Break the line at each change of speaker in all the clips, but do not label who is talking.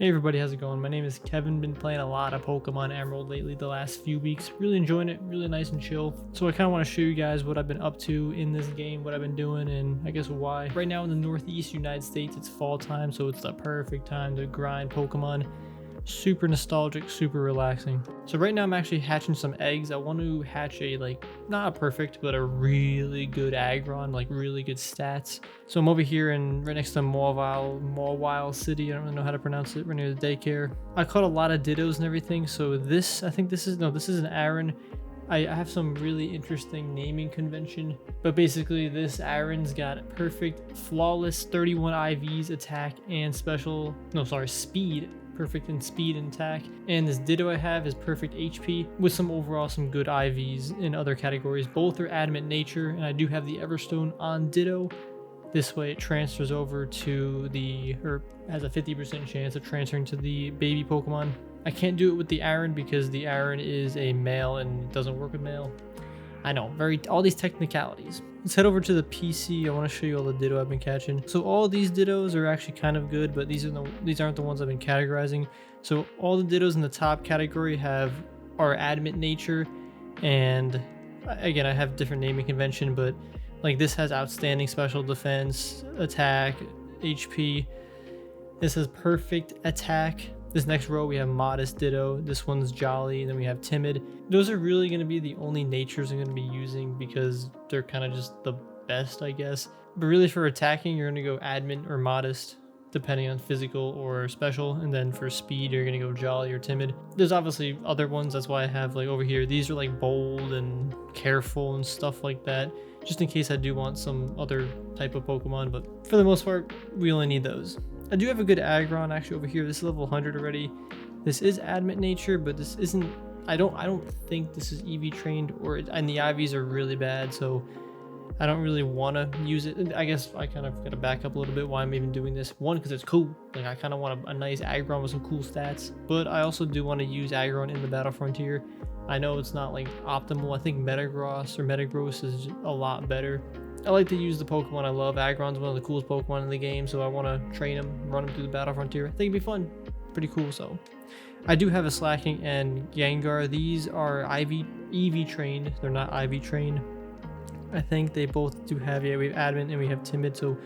Hey everybody, how's it going? My name is Kevin. Been playing a lot of Pokemon Emerald lately the last few weeks. Really enjoying it, really nice and chill. So I kind of want to show you guys what I've been up to in this game, what I've been doing, and I guess why. Right now in the Northeast United States, it's fall time, so it's the perfect time to grind Pokemon. Super nostalgic, super relaxing. So right now I'm actually hatching some eggs. I want to hatch a, not a perfect, but a really good Aggron, really good stats. So I'm over here right next to Mawile City. I don't really know how to pronounce it. We're near the daycare. I caught a lot of Dittos and everything. So this is an Aron. I have some really interesting naming convention, but basically this Aron's got perfect, flawless 31 IVs, attack, and speed. Perfect in speed and attack. And this Ditto I have is perfect HP with some good IVs in other categories. Both are adamant nature, and I do have the Everstone on Ditto. This way it transfers over or has a 50% chance of transferring to the baby Pokemon. I can't do it with the Aron because the Aron is a male and it doesn't work with male. I know, all these technicalities. Let's head over to the PC. I want to show you all the Ditto I've been catching. So all these Dittos are actually kind of good, but these aren't the ones I've been categorizing. So all the Dittos in the top category are adamant nature, and again, I have different naming convention, but this has outstanding special defense, attack, HP. This has perfect attack. This next row we have modest Ditto, this one's jolly, and then we have timid. Those are really going to be the only natures I'm going to be using because they're kind of just the best, I guess. But really for attacking, you're going to go adamant or modest, depending on physical or special. And then for speed, you're going to go jolly or timid. There's obviously other ones, that's why I have over here, these are bold and careful and stuff like that, just in case I do want some other type of Pokemon, but for the most part, we only need those. I do have a good Aggron actually over here. This is level 100 already. This is adamant nature, but this isn't. I don't think this is EV trained, and the IVs are really bad, so I don't really want to use it. I guess I kind of got to back up a little bit why I'm even doing this. One, because it's cool. I kind of want a nice Aggron with some cool stats, but I also do want to use Aggron in the Battle Frontier. I know it's not optimal. I think Metagross is a lot better. I like to use the Pokemon I love. Aggron's one of the coolest Pokemon in the game, so I want to train him, run him through the Battle Frontier. I think it'd be fun. Pretty cool, so. I do have a Slacking and Gengar. These are EV trained. They're not IV trained. I think they both do have, we have adamant and we have timid, so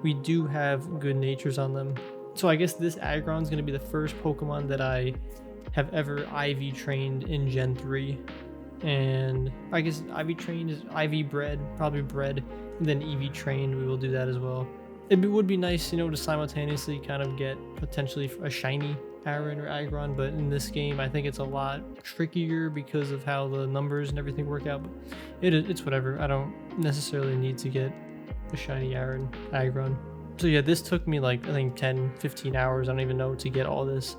we do have good natures on them. So I guess this Aggron's going to be the first Pokemon that I have ever IV trained in Gen 3. And I guess IV trained is IV bred, probably bred, and then EV trained, we will do that as well. It would be nice, to simultaneously kind of get potentially a shiny Aron or Aggron, but in this game, I think it's a lot trickier because of how the numbers and everything work out. But it's whatever. I don't necessarily need to get a shiny Aggron. So yeah, this took me I think 10-15 hours, I don't even know, to get all this.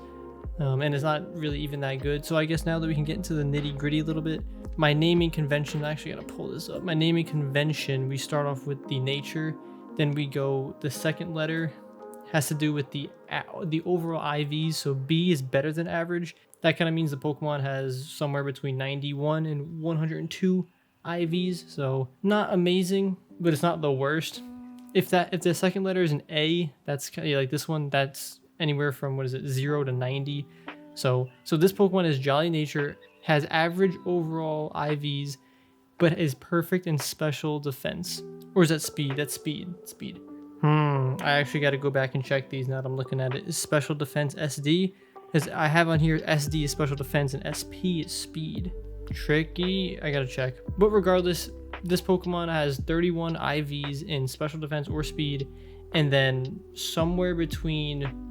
And it's not really even that good. So I guess now that we can get into the nitty gritty a little bit, my naming convention, I actually gotta pull this up. My naming convention, we start off with the nature, then we go, the second letter has to do with the overall IVs. So B is better than average. That kind of means the Pokemon has somewhere between 91 and 102 IVs. So not amazing, but it's not the worst. If the second letter is an A, that's kind of like this one, that's anywhere from 0 to 90. So this Pokemon is jolly nature, has average overall IVs, but is perfect in special defense. Or is that speed? That's speed. I actually got to go back and check these now that I'm looking at it. Is special defense SD? Because I have on here SD is special defense and SP is speed. Tricky. I got to check. But regardless, this Pokemon has 31 IVs in special defense or speed, and then somewhere between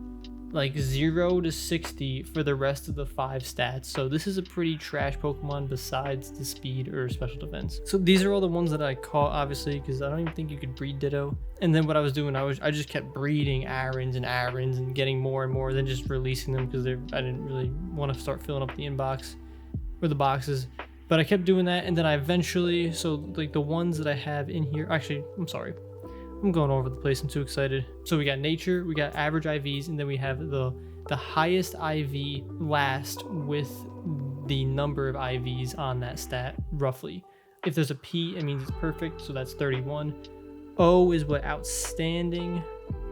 0 to 60 for the rest of the 5 stats. So this is a pretty trash Pokemon besides the speed or special defense. So these are all the ones that I caught, obviously, because I don't even think you could breed Ditto. And then what I was doing, I just kept breeding Arons and getting more and more, then just releasing them because I didn't really want to start filling up the inbox or the boxes. But I kept doing that, and then I eventually, the ones that I have in here, actually, I'm sorry, I'm going all over the place. I'm too excited. So we got nature, we got average IVs, and then we have the highest IV last with the number of IVs on that stat, roughly. If there's a P, it means it's perfect, so that's 31. O is what outstanding.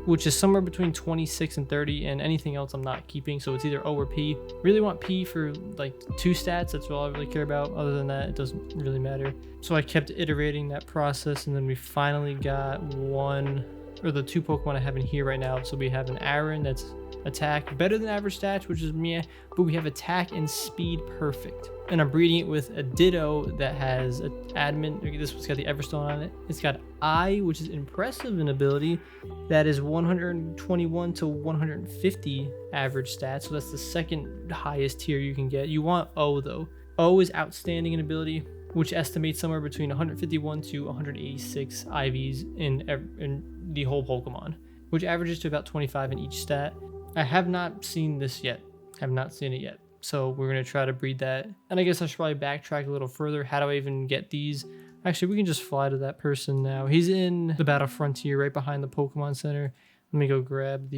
which is somewhere between 26 and 30, and anything else I'm not keeping. So it's either O or P. Really want P for like 2 stats. That's all I really care about. Other than that, it doesn't really matter. So I kept iterating that process, and then we finally got the 2 Pokemon I have in here right now. So we have an Aron that's attack better than average stats, which is meh, but we have attack and speed perfect. And I'm breeding it with a Ditto that has an admin. This one's got the Everstone on it. It's got I, which is impressive in ability. That is 121 to 150 average stats. So that's the second highest tier you can get. You want O though. O is outstanding in ability, which estimates somewhere between 151 to 186 IVs in the whole Pokemon, which averages to about 25 in each stat. I have not seen this yet. Have not seen it yet. So we're going to try to breed that. And I guess I should probably backtrack a little further. How do I even get these? Actually, we can just fly to that person now. He's in the Battle Frontier right behind the Pokemon Center. Let me go grab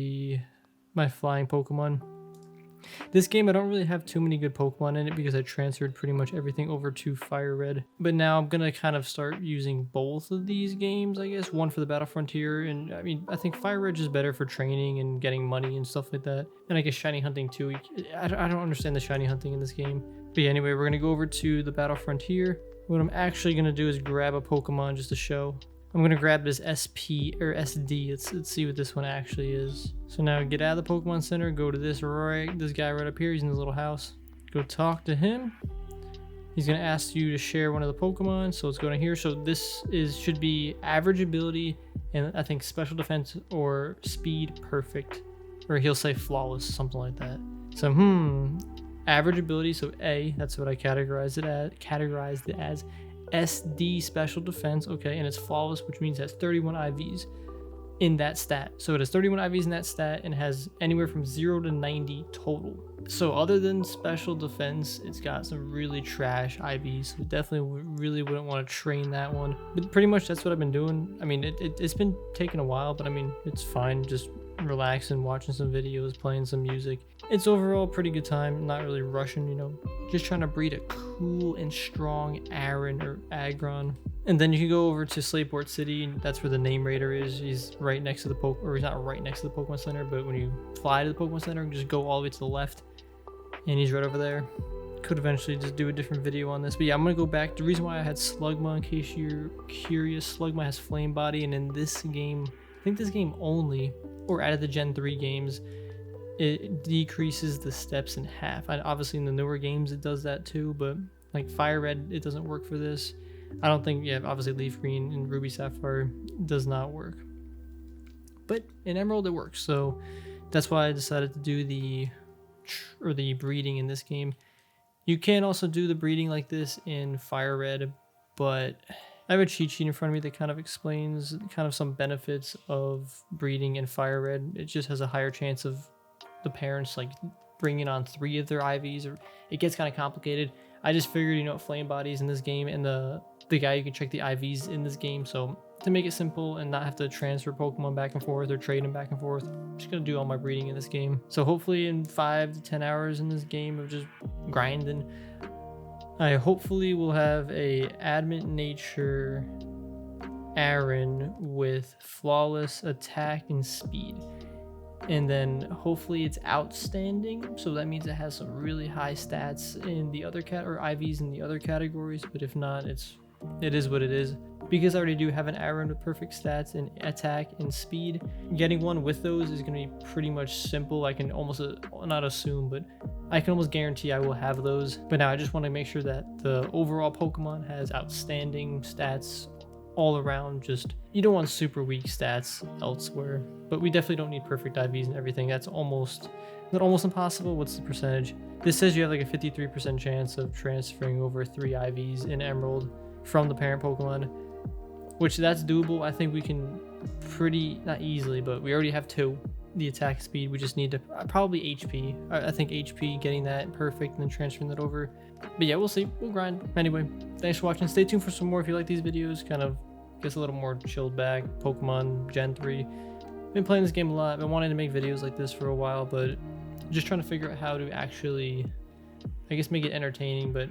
my flying Pokemon. This game, I don't really have too many good Pokemon in it because I transferred pretty much everything over to Fire Red. But now I'm going to kind of start using both of these games, I guess. One for the Battle Frontier, and I mean, I think Fire Red is better for training and getting money and stuff like that. And I guess shiny hunting too. I don't understand the shiny hunting in this game. But yeah, anyway, we're going to go over to the Battle Frontier. What I'm actually going to do is grab a Pokemon just to show. I'm going to grab this SP or SD. Let's see what this one actually is. So now get out of the Pokemon Center, go to this guy right up here. He's in his little house. Go talk to him. He's going to ask you to share one of the Pokemon. So let's go to here. So this should be average ability and I think special defense or speed perfect. Or he'll say flawless, something like that. So average ability, so A, that's what I categorized it as. SD special defense, okay, and it's flawless, which means it has 31 IVs in that stat. So it has 31 IVs in that stat and has anywhere from 0 to 90 total. So other than special defense, it's got some really trash IVs. So definitely really wouldn't want to train that one. But pretty much that's what I've been doing. I mean, it's been taking a while, but I mean, it's fine. Just relaxing, watching some videos, playing some music. It's overall a pretty good time. Not really rushing, you know, just trying to breed a cool and strong Aron or Aron. And then you can go over to Slateport City, and that's where the Name Raider is. He's right next to or he's not right next to the Pokemon Center, but when you fly to the Pokemon Center, just go all the way to the left, and he's right over there. Could eventually just do a different video on this, but yeah, I'm gonna go back. The reason why I had Slugma, in case you're curious, Slugma has Flame Body, and in this game, I think this game only, or out of the Gen 3 games, it decreases the steps in half. And obviously in the newer games it does that too, but like Fire Red, it doesn't work for this. I don't think, yeah, obviously Leaf Green and Ruby Sapphire does not work, but in Emerald it works. So that's why I decided to do the breeding in this game. You can also do the breeding like this in Fire Red, but I have a cheat sheet in front of me that kind of explains kind of some benefits of breeding in Fire Red. It just has a higher chance of the parents like bringing on 3 of their IVs, or it gets kind of complicated. I just figured, you know, Flame Bodies in this game, and the guy you can check the IVs in this game. So to make it simple and not have to transfer Pokemon back and forth or trade them back and forth, I'm just gonna do all my breeding in this game. So hopefully in 5 to 10 hours in this game of just grinding, I hopefully will have a Adamant Nature Aron with flawless attack and speed. And then hopefully it's outstanding, so that means it has some really high stats in the other or IVs in the other categories. But if not, it is what it is. Because I already do have an Aron with perfect stats in attack and speed, getting one with those is going to be pretty much simple. I can almost not assume, but I can almost guarantee I will have those. But now I just want to make sure that the overall Pokemon has outstanding stats all around. Just, you don't want super weak stats elsewhere, but we definitely don't need perfect IVs and everything. That's almost impossible. What's the percentage? This says you have like a 53% chance of transferring over 3 IVs in Emerald from the parent Pokemon, which that's doable. I think we can not easily, but we already have 2. The attack speed, we just need to probably HP. I think HP, getting that perfect and then transferring that over. But yeah, we'll see. We'll grind. Anyway, thanks for watching. Stay tuned for some more if you like these videos. Kind of gets a little more chilled back. Pokemon Gen 3. Been playing this game a lot. Been wanting to make videos like this for a while, but just trying to figure out how to actually, I guess, make it entertaining. But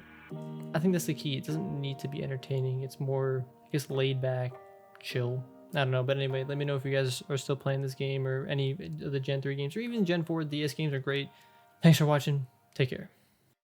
I think that's the key. It doesn't need to be entertaining. It's more, I guess, laid back, chill. I don't know. But anyway, let me know if you guys are still playing this game or any of the Gen 3 games or even Gen 4 DS games are great. Thanks for watching. Take care.